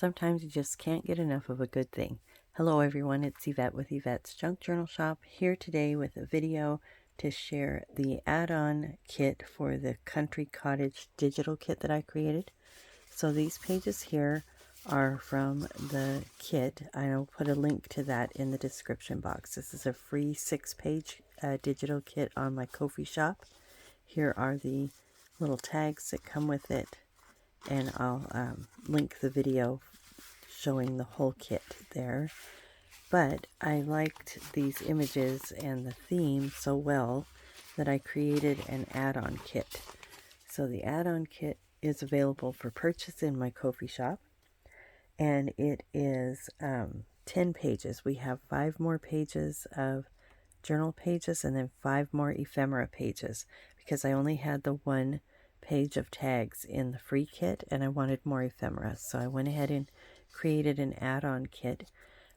Sometimes you just can't get enough of a good thing. Hello everyone, it's Yvette with Yvette's Junk Journal Shop, here today with a video to share the add-on kit for the Country Cottage digital kit that I created. So these pages here are from the kit. I'll put a link to that in the description box. This is a free 6-page digital kit on my Ko-fi shop. Here are the little tags that come with it, and I'll link the video showing the whole kit there. But I liked these images and the theme so well that I created an add-on kit. So the add-on kit is available for purchase in my Ko-fi shop, and it is 10 pages. We have 5 more pages of journal pages and then 5 more ephemera pages, because I only had the 1 page of tags in the free kit and I wanted more ephemera, so I went ahead and created an add-on kit.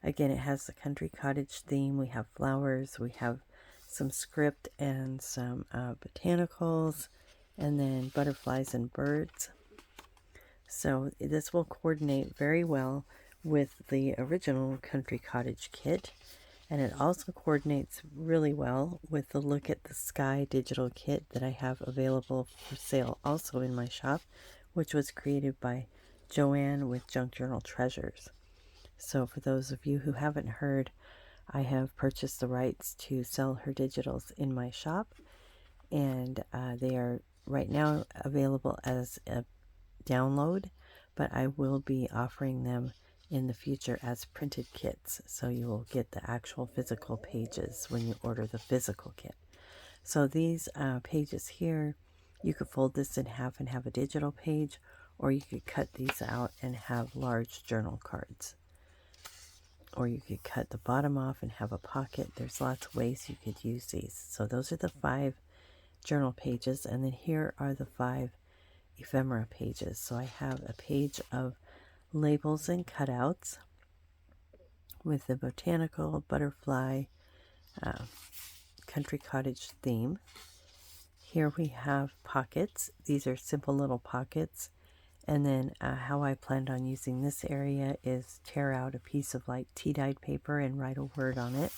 Again, it has the country cottage theme. We have flowers, we have some script and some botanicals, and then butterflies and birds. So this will coordinate very well with the original country cottage kit, and it also coordinates really well with the Look at the Sky digital kit that I have available for sale also in my shop, which was created by Joan with Junk Journal Treasures. So for those of you who haven't heard, I have purchased the rights to sell her digitals in my shop, and they are right now available as a download, but I will be offering them in the future as printed kits, so you will get the actual physical pages when you order the physical kit. So these pages here, you could fold this in half and have a digital page, or you could cut these out and have large journal cards, or you could cut the bottom off and have a pocket. There's lots of ways you could use these. So those are the 5 journal pages, and then here are the 5 ephemera pages. So I have a page of labels and cutouts with the botanical, butterfly, country cottage theme. Here we have pockets. These are simple little pockets. And then how I planned on using this area is tear out a piece of like tea-dyed paper and write a word on it.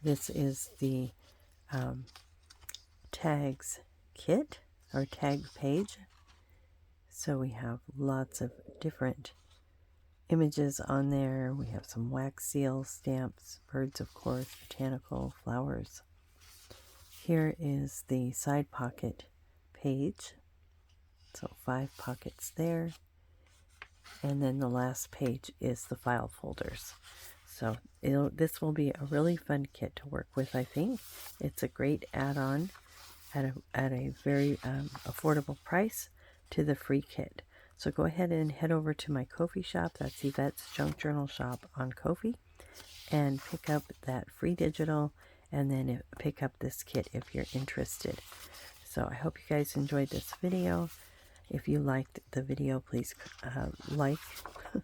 This is the tags kit, or tag page. So we have lots of different images on there. We have some wax seals, stamps, birds of course, botanical, flowers. Here is the side pocket page. So 5 pockets there. And then the last page is the file folders. So this will be a really fun kit to work with, I think. It's a great add-on at a very affordable price to the free kit. So go ahead and head over to my Ko-fi shop. That's Yvette's Junk Journal Shop on Ko-fi, and pick up that free digital, and then pick up this kit if you're interested. So I hope you guys enjoyed this video. If you liked the video, please like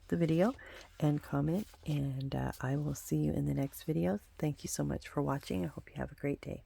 the video and comment, and I will see you in the next video. Thank you so much for watching. I hope you have a great day.